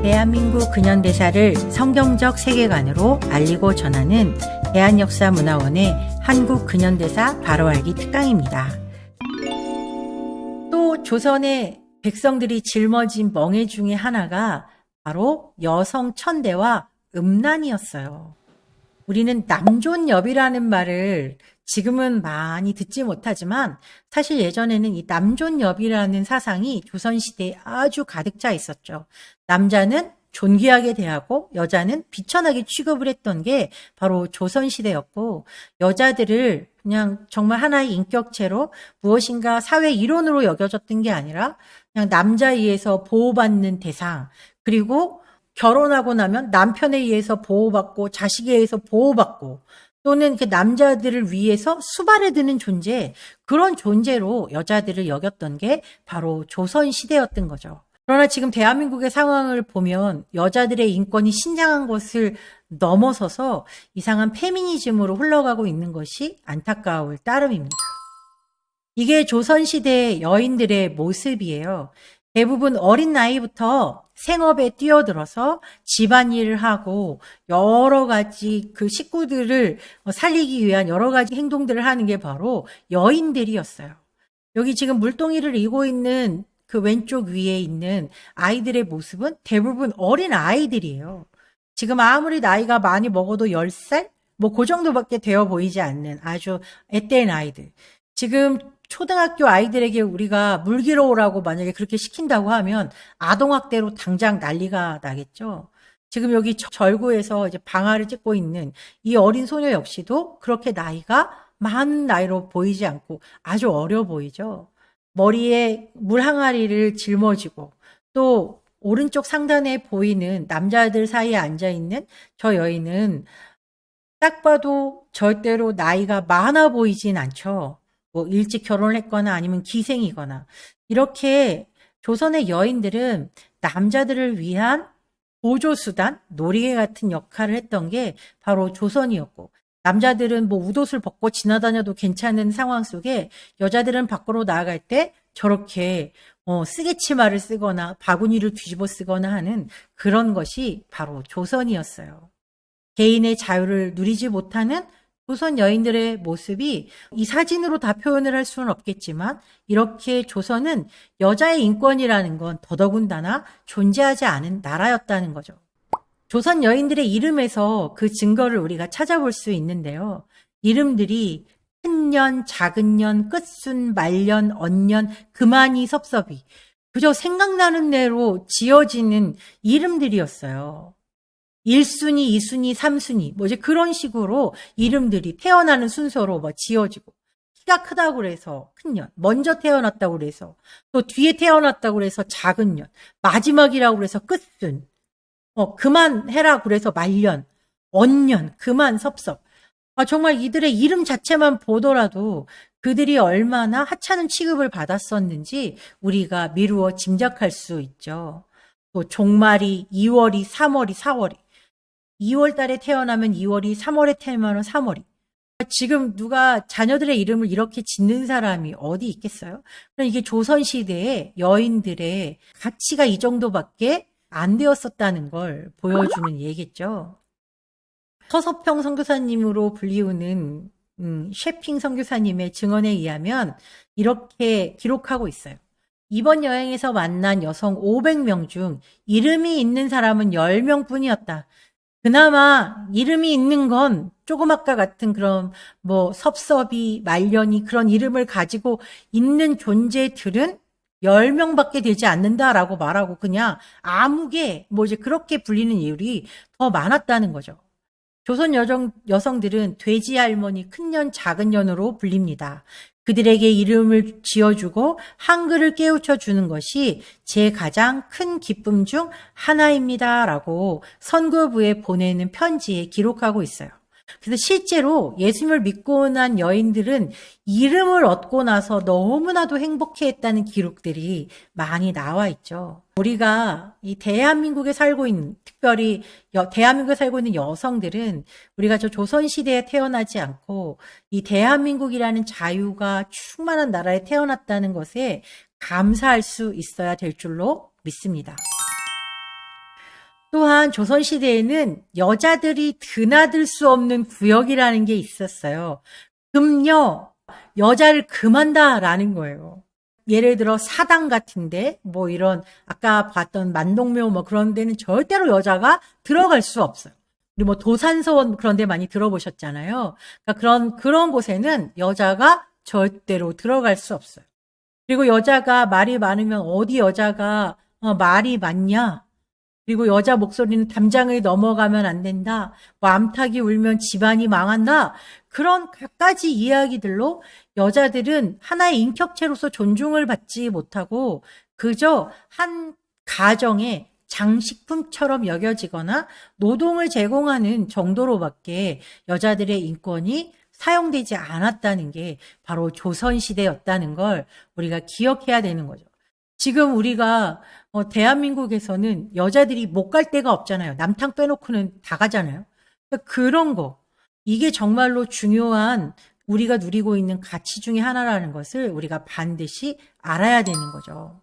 대한민국 근현대사를 성경적 세계관으로 알리고 전하는 대한역사문화원의 한국 근현대사 바로 알기 특강입니다. 또 조선의 백성들이 짊어진 멍해 중에 하나가 바로 여성 천대와 음란이었어요. 우리는 남존여비라는 말을 지금은 많이 듣지 못하지만 사실 예전에는 이 남존여비라는 사상이 조선시대에 아주 가득 차 있었죠. 남자는 존귀하게 대하고 여자는 비천하게 취급을 했던 게 바로 조선시대였고, 여자들을 그냥 정말 하나의 인격체로 무엇인가 사회 일원으로 여겨졌던 게 아니라 그냥 남자에 의해서 보호받는 대상, 그리고 결혼하고 나면 남편에 의해서 보호받고 자식에 의해서 보호받고 또는 그 남자들을 위해서 수발에 드는 존재, 그런 존재로 여자들을 여겼던 게 바로 조선시대였던 거죠. 그러나 지금 대한민국의 상황을 보면 여자들의 인권이 신장한 것을 넘어서서 이상한 페미니즘으로 흘러가고 있는 것이 안타까울 따름입니다. 이게 조선시대 여인들의 모습이에요. 대부분 어린 나이부터 생업에 뛰어들어서 집안일을 하고 여러 가지 그 식구들을 살리기 위한 여러 가지 행동들을 하는 게 바로 여인들이었어요. 여기 지금 물동이를 이고 있는 그 왼쪽 위에 있는 아이들의 모습은 대부분 어린 아이들이에요. 지금 아무리 나이가 많이 먹어도 10살? 뭐 그 정도밖에 되어 보이지 않는 아주 앳된 아이들. 지금 초등학교 아이들에게 우리가 물 길어 오라고 만약에 그렇게 시킨다고 하면 아동학대로 당장 난리가 나겠죠. 지금 여기 절구에서 이제 방아를 찍고 있는 이 어린 소녀 역시도 그렇게 나이가 많은 나이로 보이지 않고 아주 어려 보이죠. 머리에 물 항아리를 짊어지고 또 오른쪽 상단에 보이는 남자들 사이에 앉아있는 저 여인은 딱 봐도 절대로 나이가 많아 보이진 않죠. 뭐 일찍 결혼을 했거나 아니면 기생이거나. 이렇게 조선의 여인들은 남자들을 위한 보조수단, 놀이개 같은 역할을 했던 게 바로 조선이었고, 남자들은 뭐 웃옷을 벗고 지나다녀도 괜찮은 상황 속에 여자들은 밖으로 나아갈 때 저렇게 쓰개치마를 쓰거나 바구니를 뒤집어 쓰거나 하는 그런 것이 바로 조선이었어요. 개인의 자유를 누리지 못하는 조선 여인들의 모습이 이 사진으로 다 표현을 할 수는 없겠지만 이렇게 조선은 여자의 인권이라는 건 더더군다나 존재하지 않은 나라였다는 거죠. 조선 여인들의 이름에서 그 증거를 우리가 찾아볼 수 있는데요. 이름들이 큰년, 작은년, 끝순, 말년, 언년, 금안이, 섭섭이 그저 생각나는 대로 지어지는 이름들이었어요. 1순위, 2순위, 3순위 뭐 이제 그런 식으로 이름들이 태어나는 순서로 뭐 지어지고, 키가 크다고 그래서 큰년, 먼저 태어났다고 그래서 또 뒤에 태어났다고 그래서 작은년, 마지막이라고 그래서 끝순, 그만해라 그래서 말년, 언년, 그만, 섭섭. 정말 이들의 이름 자체만 보더라도 그들이 얼마나 하찮은 취급을 받았었는지 우리가 미루어 짐작할 수 있죠. 또 종말이 2월이, 3월이, 4월이. 2월 달에 태어나면 2월이, 3월에 태어나면 3월이. 지금 누가 자녀들의 이름을 이렇게 짓는 사람이 어디 있겠어요? 그럼 이게 조선시대의 여인들의 가치가 이 정도밖에 안 되었었다는 걸 보여주는 얘기겠죠. 서서평 선교사님으로 불리우는 셰핑 선교사님의 증언에 의하면 이렇게 기록하고 있어요. 이번 여행에서 만난 여성 500명 중 이름이 있는 사람은 10명 뿐이었다. 그나마 이름이 있는 건 조그맣과 같은 그런 뭐 섭섭이, 말년이 그런 이름을 가지고 있는 존재들은 10명밖에 되지 않는다라고 말하고 그냥 아무개 뭐 이제 그렇게 불리는 이율이 더 많았다는 거죠. 조선 여성들은 돼지 할머니, 큰년, 작은년으로 불립니다. 그들에게 이름을 지어주고 한글을 깨우쳐 주는 것이 제 가장 큰 기쁨 중 하나입니다라고 선교부에 보내는 편지에 기록하고 있어요. 그래서 실제로 예수님을 믿고 난 여인들은 이름을 얻고 나서 너무나도 행복해했다는 기록들이 많이 나와 있죠. 우리가 이 대한민국에 살고 있는, 특별히 대한민국에 살고 있는 여성들은 우리가 저 조선시대에 태어나지 않고 이 대한민국이라는 자유가 충만한 나라에 태어났다는 것에 감사할 수 있어야 될 줄로 믿습니다. 또한 조선시대에는 여자들이 드나들 수 없는 구역이라는 게 있었어요. 금여, 여자를 금한다라는 거예요. 예를 들어 사당 같은데 뭐 이런 아까 봤던 만동묘 뭐 그런 데는 절대로 여자가 들어갈 수 없어요. 그리고 뭐 도산서원 그런 데 많이 들어보셨잖아요. 그러니까 그런 곳에는 여자가 절대로 들어갈 수 없어요. 그리고 여자가 말이 많으면 어디 여자가 말이 많냐? 그리고 여자 목소리는 담장을 넘어가면 안 된다. 뭐 암탉이 울면 집안이 망한다. 그런 갖가지 이야기들로 여자들은 하나의 인격체로서 존중을 받지 못하고 그저 한 가정의 장식품처럼 여겨지거나 노동을 제공하는 정도로밖에 여자들의 인권이 사용되지 않았다는 게 바로 조선시대였다는 걸 우리가 기억해야 되는 거죠. 지금 우리가 대한민국에서는 여자들이 못 갈 데가 없잖아요. 남탕 빼놓고는 다 가잖아요. 그러니까 그런 거. 이게 정말로 중요한 우리가 누리고 있는 가치 중에 하나라는 것을 우리가 반드시 알아야 되는 거죠.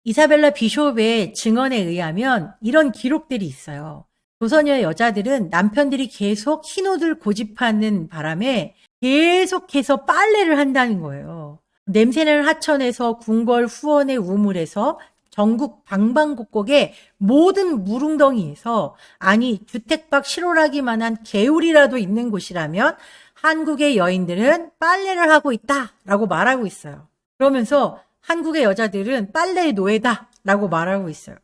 이사벨라 비숍의 증언에 의하면 이런 기록들이 있어요. 조선의 여자들은 남편들이 계속 흰옷을 고집하는 바람에 계속해서 빨래를 한다는 거예요. 냄새나는 하천에서 궁궐 후원의 우물에서 전국 방방곡곡의 모든 물웅덩이에서 아니 주택 밖 실오라기만한 개울이라도 있는 곳이라면 한국의 여인들은 빨래를 하고 있다라고 말하고 있어요. 그러면서 한국의 여자들은 빨래의 노예다라고 말하고 있어요.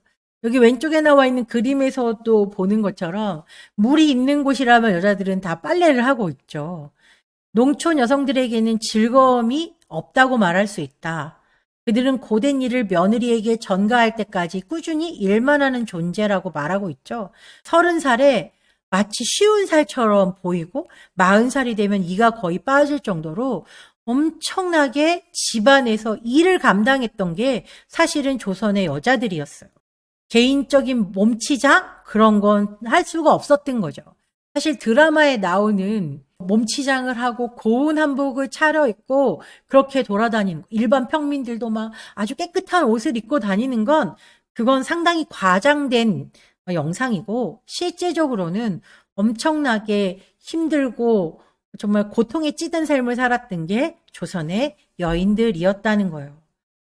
여기 왼쪽에 나와 있는 그림에서도 보는 것처럼 물이 있는 곳이라면 여자들은 다 빨래를 하고 있죠. 농촌 여성들에게는 즐거움이 없다고 말할 수 있다. 그들은 고된 일을 며느리에게 전가할 때까지 꾸준히 일만 하는 존재라고 말하고 있죠. 30살에 마치 쉬운 살처럼 보이고 40살이 되면 이가 거의 빠질 정도로 엄청나게 집안에서 일을 감당했던 게 사실은 조선의 여자들이었어요. 개인적인 몸치장? 그런 건 할 수가 없었던 거죠. 사실 드라마에 나오는 몸치장을 하고 고운 한복을 차려입고 그렇게 돌아다니는 거. 일반 평민들도 막 아주 깨끗한 옷을 입고 다니는 건 그건 상당히 과장된 영상이고 실제적으로는 엄청나게 힘들고 정말 고통에 찌든 삶을 살았던 게 조선의 여인들이었다는 거예요.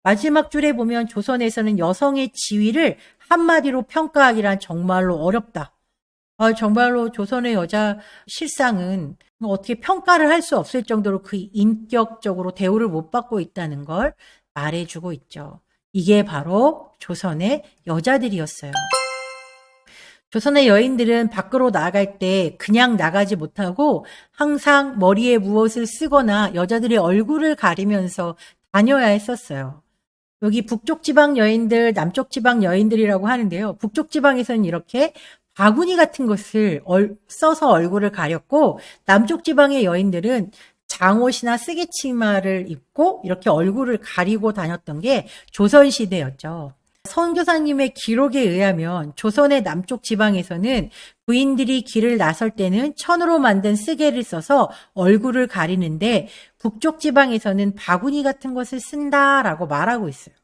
마지막 줄에 보면 조선에서는 여성의 지위를 한마디로 평가하기란 정말로 어렵다. 정말로 조선의 여자 실상은 어떻게 평가를 할 수 없을 정도로 그 인격적으로 대우를 못 받고 있다는 걸 말해주고 있죠. 이게 바로 조선의 여자들이었어요. 조선의 여인들은 밖으로 나갈 때 그냥 나가지 못하고 항상 머리에 무엇을 쓰거나 여자들의 얼굴을 가리면서 다녀야 했었어요. 여기 북쪽 지방 여인들, 남쪽 지방 여인들이라고 하는데요. 북쪽 지방에서는 이렇게 바구니 같은 것을 써서 얼굴을 가렸고 남쪽 지방의 여인들은 장옷이나 쓰개치마를 입고 이렇게 얼굴을 가리고 다녔던 게 조선시대였죠. 선교사님의 기록에 의하면 조선의 남쪽 지방에서는 부인들이 길을 나설 때는 천으로 만든 쓰개를 써서 얼굴을 가리는데 북쪽 지방에서는 바구니 같은 것을 쓴다라고 말하고 있어요.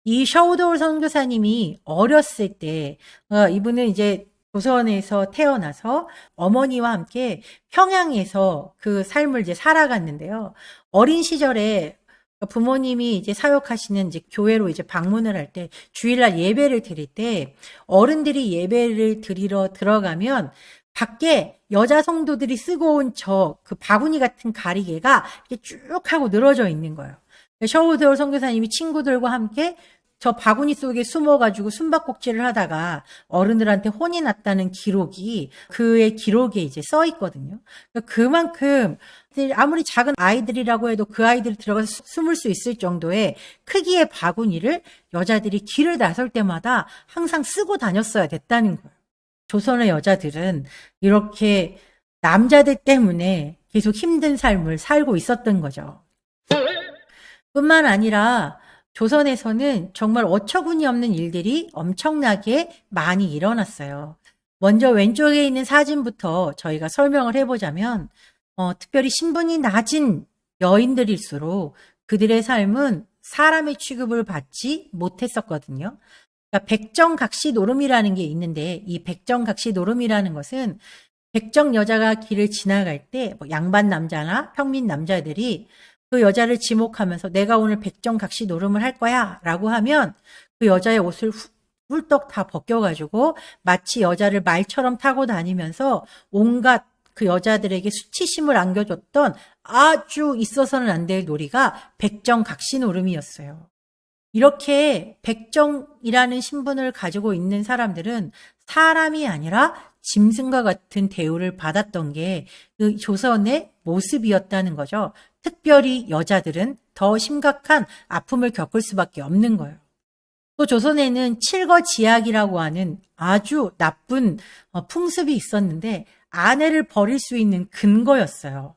이 셔우도울 선교사님이 어렸을 때 이분은 이제 조선에서 태어나서 어머니와 함께 평양에서 그 삶을 이제 살아갔는데요. 어린 시절에 부모님이 이제 사역하시는 이제 교회로 이제 방문을 할 때 주일날 예배를 드릴 때 어른들이 예배를 드리러 들어가면 밖에 여자 성도들이 쓰고 온 그 바구니 같은 가리개가 이렇게 쭉 하고 늘어져 있는 거예요. 셔우도울 선교사님이 친구들과 함께 저 바구니 속에 숨어가지고 숨바꼭질을 하다가 어른들한테 혼이 났다는 기록이 그의 기록에 이제 써 있거든요. 그러니까 그만큼 아무리 작은 아이들이라고 해도 그 아이들이 들어가서 숨을 수 있을 정도의 크기의 바구니를 여자들이 길을 나설 때마다 항상 쓰고 다녔어야 됐다는 거예요. 조선의 여자들은 이렇게 남자들 때문에 계속 힘든 삶을 살고 있었던 거죠. 뿐만 아니라 조선에서는 정말 어처구니 없는 일들이 엄청나게 많이 일어났어요. 먼저 왼쪽에 있는 사진부터 저희가 설명을 해보자면 특별히 신분이 낮은 여인들일수록 그들의 삶은 사람의 취급을 받지 못했었거든요. 그러니까 백정각시 노름이라는 게 있는데 이 백정각시 노름이라는 것은 백정 여자가 길을 지나갈 때 뭐 양반 남자나 평민 남자들이 그 여자를 지목하면서 내가 오늘 백정각시 노름을 할 거야 라고 하면 그 여자의 옷을 훌떡 다 벗겨가지고 마치 여자를 말처럼 타고 다니면서 온갖 그 여자들에게 수치심을 안겨줬던 아주 있어서는 안 될 놀이가 백정각시 노름이었어요. 이렇게 백정이라는 신분을 가지고 있는 사람들은 사람이 아니라 짐승과 같은 대우를 받았던 게 그 조선의 모습이었다는 거죠. 특별히 여자들은 더 심각한 아픔을 겪을 수밖에 없는 거예요. 또 조선에는 칠거지약이라고 하는 아주 나쁜 풍습이 있었는데 아내를 버릴 수 있는 근거였어요.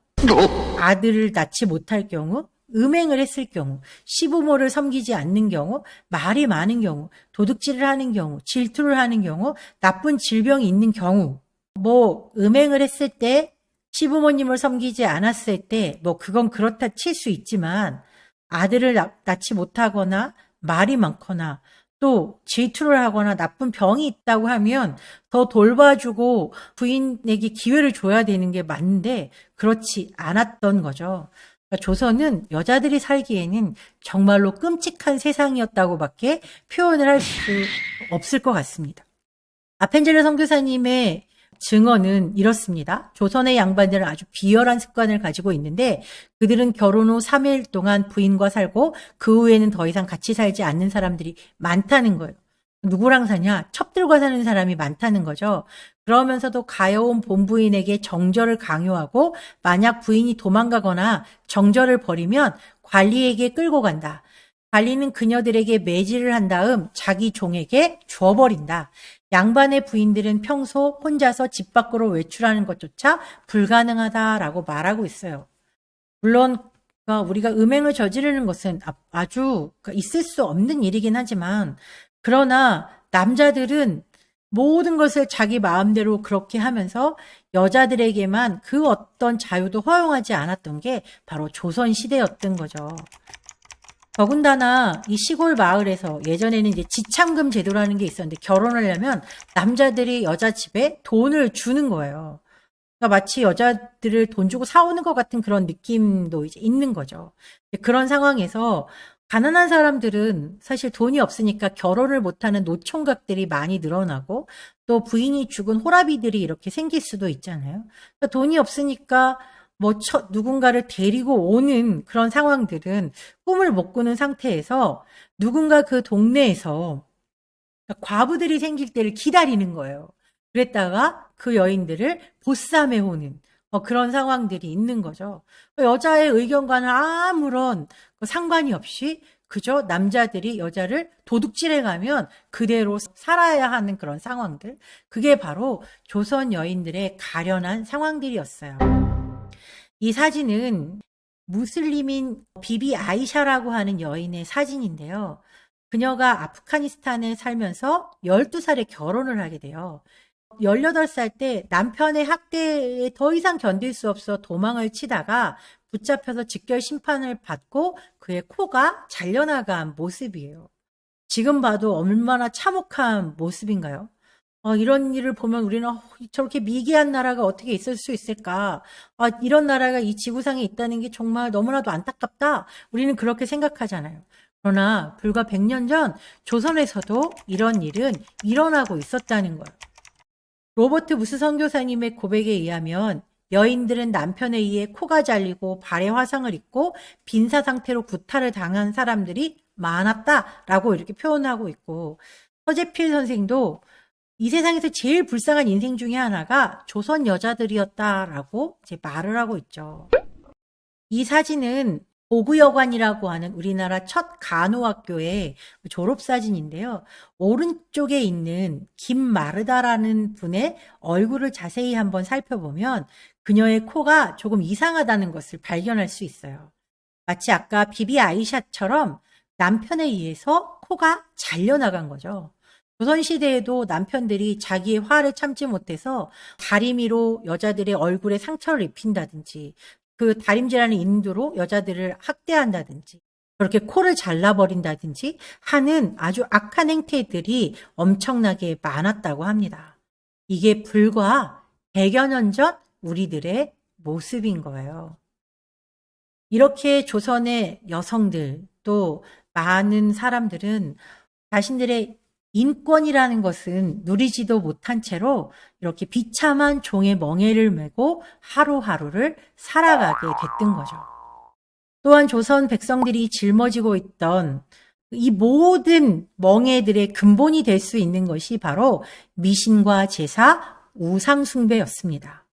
아들을 낳지 못할 경우, 음행을 했을 경우, 시부모를 섬기지 않는 경우, 말이 많은 경우, 도둑질을 하는 경우, 질투를 하는 경우, 나쁜 질병이 있는 경우, 뭐 음행을 했을 때, 시부모님을 섬기지 않았을 때, 뭐 그건 그렇다 칠 수 있지만 아들을 낳지 못하거나 말이 많거나 또 질투를 하거나 나쁜 병이 있다고 하면 더 돌봐주고 부인에게 기회를 줘야 되는 게 맞는데 그렇지 않았던 거죠. 그러니까 조선은 여자들이 살기에는 정말로 끔찍한 세상이었다고밖에 표현을 할 수 없을 것 같습니다. 아펜젤러 선교사님의 증언은 이렇습니다. 조선의 양반들은 아주 비열한 습관을 가지고 있는데 그들은 결혼 후 3일 동안 부인과 살고 그 후에는 더 이상 같이 살지 않는 사람들이 많다는 거예요. 누구랑 사냐? 첩들과 사는 사람이 많다는 거죠. 그러면서도 가여운 본부인에게 정절을 강요하고 만약 부인이 도망가거나 정절을 벌이면 관리에게 끌고 간다. 관리는 그녀들에게 매질을 한 다음 자기 종에게 줘버린다. 양반의 부인들은 평소 혼자서 집 밖으로 외출하는 것조차 불가능하다라고 말하고 있어요. 물론 우리가 음행을 저지르는 것은 아주 있을 수 없는 일이긴 하지만 그러나 남자들은 모든 것을 자기 마음대로 그렇게 하면서 여자들에게만 그 어떤 자유도 허용하지 않았던 게 바로 조선시대였던 거죠. 더군다나 이 시골 마을에서 예전에는 이제 지참금 제도라는 게 있었는데 결혼을 하려면 남자들이 여자 집에 돈을 주는 거예요. 그러니까 마치 여자들을 돈 주고 사오는 것 같은 그런 느낌도 이제 있는 거죠. 그런 상황에서 가난한 사람들은 사실 돈이 없으니까 결혼을 못하는 노총각들이 많이 늘어나고 또 부인이 죽은 호라비들이 이렇게 생길 수도 있잖아요. 그러니까 돈이 없으니까 누군가를 데리고 오는 그런 상황들은 꿈을 못 꾸는 상태에서 누군가 그 동네에서 과부들이 생길 때를 기다리는 거예요. 그랬다가 그 여인들을 보쌈해 오는 그런 상황들이 있는 거죠. 여자의 의견과는 아무런 상관이 없이 그저 남자들이 여자를 도둑질해 가면 그대로 살아야 하는 그런 상황들. 그게 바로 조선 여인들의 가련한 상황들이었어요. 이 사진은 무슬림인 비비 아이샤라고 하는 여인의 사진인데요. 그녀가 아프가니스탄에 살면서 12살에 결혼을 하게 돼요. 18살 때 남편의 학대에 더 이상 견딜 수 없어 도망을 치다가 붙잡혀서 직결 심판을 받고 그의 코가 잘려나간 모습이에요. 지금 봐도 얼마나 참혹한 모습인가요? 이런 일을 보면 우리는 저렇게 미개한 나라가 어떻게 있을 수 있을까? 이런 나라가 이 지구상에 있다는 게 정말 너무나도 안타깝다. 우리는 그렇게 생각하잖아요. 그러나 불과 100년 전 조선에서도 이런 일은 일어나고 있었다는 거예요. 로버트 부스 선교사님의 고백에 의하면 여인들은 남편에 의해 코가 잘리고 발에 화상을 입고 빈사 상태로 구타를 당한 사람들이 많았다라고 이렇게 표현하고 있고 서재필 선생도 이 세상에서 제일 불쌍한 인생 중에 하나가 조선 여자들이었다라고 이제 말을 하고 있죠. 이 사진은 보구여관이라고 하는 우리나라 첫 간호학교의 졸업사진인데요. 오른쪽에 있는 김마르다라는 분의 얼굴을 자세히 한번 살펴보면 그녀의 코가 조금 이상하다는 것을 발견할 수 있어요. 마치 아까 비비 아이샤처럼 남편에 의해서 코가 잘려나간 거죠. 조선시대에도 남편들이 자기의 화를 참지 못해서 다리미로 여자들의 얼굴에 상처를 입힌다든지 그 다림질하는 인두로 여자들을 학대한다든지 그렇게 코를 잘라버린다든지 하는 아주 악한 행태들이 엄청나게 많았다고 합니다. 이게 불과 100여 년 전 우리들의 모습인 거예요. 이렇게 조선의 여성들 또 많은 사람들은 자신들의 인권이라는 것은 누리지도 못한 채로 이렇게 비참한 종의 멍에를 메고 하루하루를 살아가게 됐던 거죠. 또한 조선 백성들이 짊어지고 있던 이 모든 멍에들의 근본이 될 수 있는 것이 바로 미신과 제사, 우상숭배였습니다.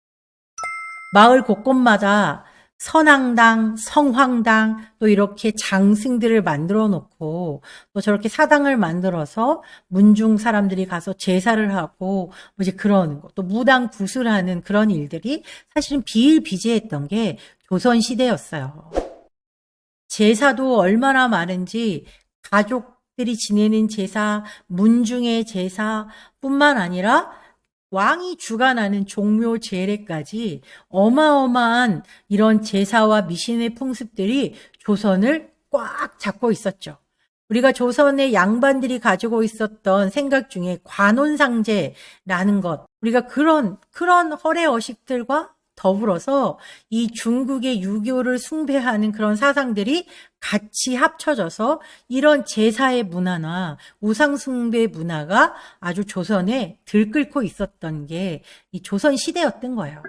마을 곳곳마다 선앙당, 성황당, 또 이렇게 장승들을 만들어 놓고 또 저렇게 사당을 만들어서 문중 사람들이 가서 제사를 하고 뭐 이제 그런 거, 또 무당 구슬하는 그런 일들이 사실은 비일비재했던 게 조선시대였어요. 제사도 얼마나 많은지 가족들이 지내는 제사, 문중의 제사뿐만 아니라 왕이 주관하는 종묘 제례까지 어마어마한 이런 제사와 미신의 풍습들이 조선을 꽉 잡고 있었죠. 우리가 조선의 양반들이 가지고 있었던 생각 중에 관혼상제라는 것, 우리가 그런 허례어식들과 더불어서 이 중국의 유교를 숭배하는 그런 사상들이 같이 합쳐져서 이런 제사의 문화나 우상숭배 문화가 아주 조선에 들끓고 있었던 게 이 조선 시대였던 거예요.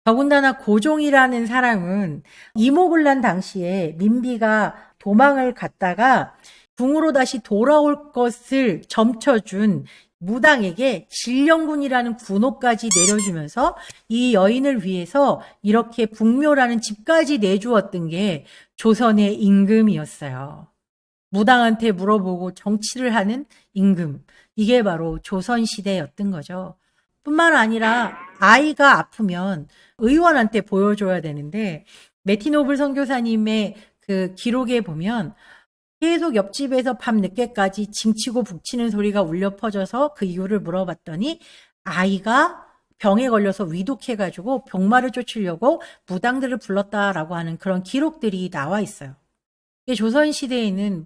더군다나 고종이라는 사람은 이모군란 당시에 민비가 도망을 갔다가 궁으로 다시 돌아올 것을 점쳐준 무당에게 진령군이라는 군호까지 내려주면서 이 여인을 위해서 이렇게 북묘라는 집까지 내주었던 게 조선의 임금이었어요. 무당한테 물어보고 정치를 하는 임금. 이게 바로 조선시대였던 거죠. 뿐만 아니라 아이가 아프면 의원한테 보여줘야 되는데 메티노블 선교사님의 그 기록에 보면 계속 옆집에서 밤 늦게까지 징치고 북치는 소리가 울려 퍼져서 그 이유를 물어봤더니 아이가 병에 걸려서 위독해가지고 병마를 쫓으려고 무당들을 불렀다라고 하는 그런 기록들이 나와 있어요. 조선시대에는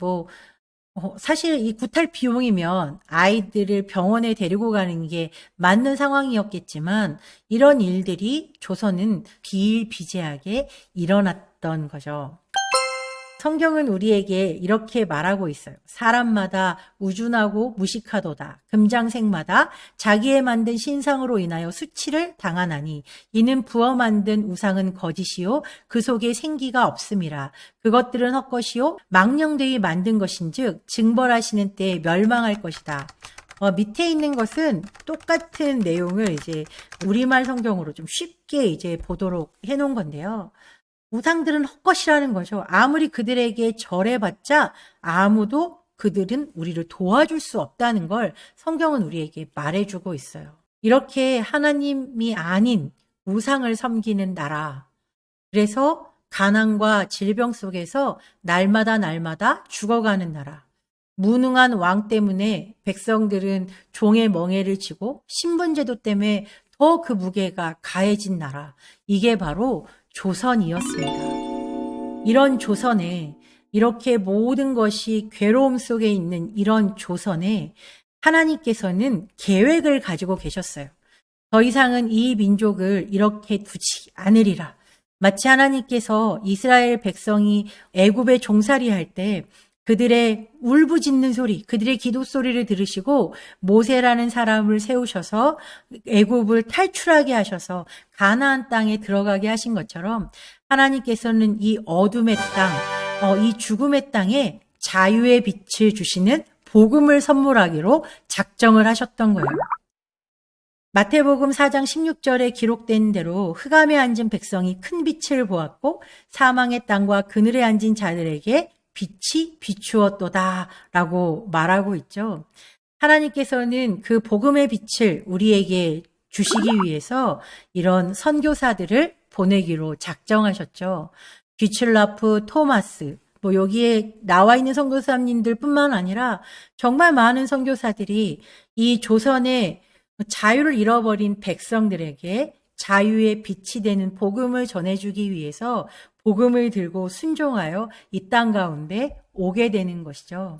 사실 이 구탈 비용이면 아이들을 병원에 데리고 가는 게 맞는 상황이었겠지만 이런 일들이 조선은 비일비재하게 일어났던 거죠. 성경은 우리에게 이렇게 말하고 있어요. 사람마다 우준하고 무식하도다. 금장색마다 자기의 만든 신상으로 인하여 수치를 당하나니 이는 부어 만든 우상은 거짓이요 그 속에 생기가 없음이라. 그것들은 헛것이요 망령되이 만든 것인즉 징벌하시는 때에 멸망할 것이다. 밑에 있는 것은 똑같은 내용을 이제 우리말 성경으로 좀 쉽게 이제 보도록 해놓은 건데요. 우상들은 헛것이라는 거죠. 아무리 그들에게 절해봤자 아무도 그들은 우리를 도와줄 수 없다는 걸 성경은 우리에게 말해주고 있어요. 이렇게 하나님이 아닌 우상을 섬기는 나라. 그래서 가난과 질병 속에서 날마다 죽어가는 나라. 무능한 왕 때문에 백성들은 종의 멍에를 지고 신분제도 때문에 더 그 무게가 가해진 나라. 이게 바로 조선이었습니다. 이런 조선에 이렇게 모든 것이 괴로움 속에 있는 이런 조선에 하나님께서는 계획을 가지고 계셨어요. 더 이상은 이 민족을 이렇게 두지 않으리라. 마치 하나님께서 이스라엘 백성이 애굽에 종살이할 때 그들의 울부짖는 소리, 그들의 기도 소리를 들으시고 모세라는 사람을 세우셔서 애굽을 탈출하게 하셔서 가나안 땅에 들어가게 하신 것처럼 하나님께서는 이 어둠의 땅, 이 죽음의 땅에 자유의 빛을 주시는 복음을 선물하기로 작정을 하셨던 거예요. 마태복음 4장 16절에 기록된 대로 흑암에 앉은 백성이 큰 빛을 보았고 사망의 땅과 그늘에 앉은 자들에게 빛이 비추었도다 라고 말하고 있죠. 하나님께서는 그 복음의 빛을 우리에게 주시기 위해서 이런 선교사들을 보내기로 작정하셨죠. 귀출라프, 토마스, 여기에 나와 있는 선교사님들 뿐만 아니라 정말 많은 선교사들이 이 조선의 자유를 잃어버린 백성들에게 자유의 빛이 되는 복음을 전해주기 위해서 복음을 들고 순종하여 이 땅 가운데 오게 되는 것이죠.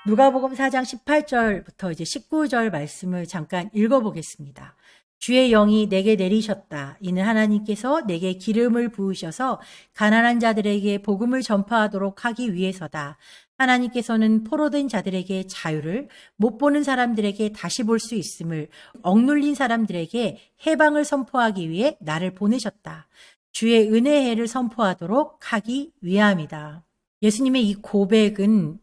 누가복음 4장 18절부터 이제 19절 말씀을 잠깐 읽어보겠습니다. 주의 영이 내게 내리셨다. 이는 하나님께서 내게 기름을 부으셔서 가난한 자들에게 복음을 전파하도록 하기 위해서다. 하나님께서는 포로된 자들에게 자유를, 못 보는 사람들에게 다시 볼 수 있음을, 억눌린 사람들에게 해방을 선포하기 위해 나를 보내셨다. 주의 은혜의 해를 선포하도록 하기 위함이다. 예수님의 이 고백은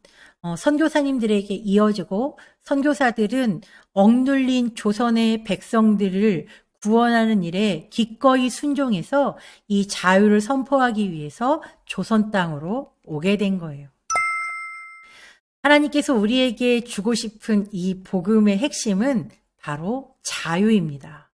선교사님들에게 이어지고, 선교사들은 억눌린 조선의 백성들을 구원하는 일에 기꺼이 순종해서 이 자유를 선포하기 위해서 조선 땅으로 오게 된 거예요. 하나님께서 우리에게 주고 싶은 이 복음의 핵심은 바로 자유입니다.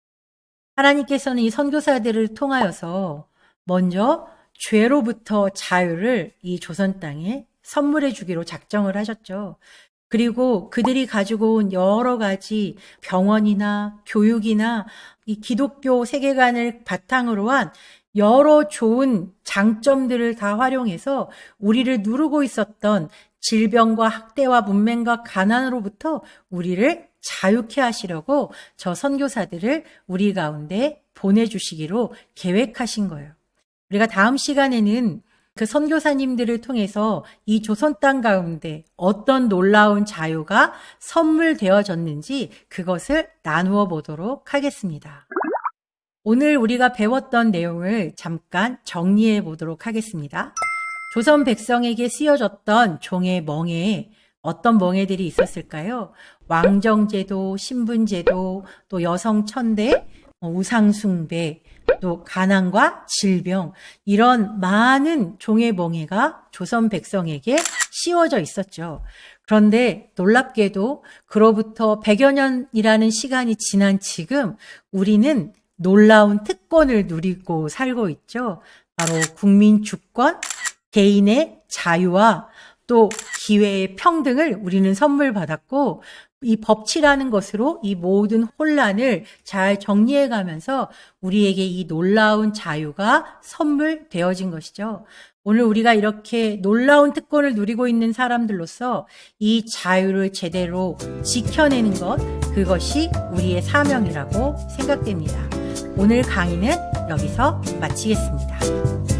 하나님께서는 이 선교사들을 통하여서 먼저 죄로부터 자유를 이 조선 땅에 선물해 주기로 작정을 하셨죠. 그리고 그들이 가지고 온 여러 가지 병원이나 교육이나 이 기독교 세계관을 바탕으로 한 여러 좋은 장점들을 다 활용해서 우리를 누르고 있었던 질병과 학대와 문맹과 가난으로부터 우리를 자유케 하시려고 저 선교사들을 우리 가운데 보내주시기로 계획하신 거예요. 우리가 다음 시간에는 그 선교사님들을 통해서 이 조선 땅 가운데 어떤 놀라운 자유가 선물되어졌는지 그것을 나누어 보도록 하겠습니다. 오늘 우리가 배웠던 내용을 잠깐 정리해 보도록 하겠습니다. 조선 백성에게 쓰여졌던 종의 멍에 어떤 멍에들이 있었을까요? 왕정제도, 신분제도, 또 여성천대, 우상숭배, 또 가난과 질병, 이런 많은 종의 멍에가 조선 백성에게 씌워져 있었죠. 그런데 놀랍게도 그로부터 100여 년이라는 시간이 지난 지금 우리는 놀라운 특권을 누리고 살고 있죠. 바로 국민 주권, 개인의 자유와 또 기회의 평등을 우리는 선물 받았고, 이 법치라는 것으로 이 모든 혼란을 잘 정리해 가면서 우리에게 이 놀라운 자유가 선물되어진 것이죠. 오늘 우리가 이렇게 놀라운 특권을 누리고 있는 사람들로서 이 자유를 제대로 지켜내는 것, 그것이 우리의 사명이라고 생각됩니다. 오늘 강의는 여기서 마치겠습니다.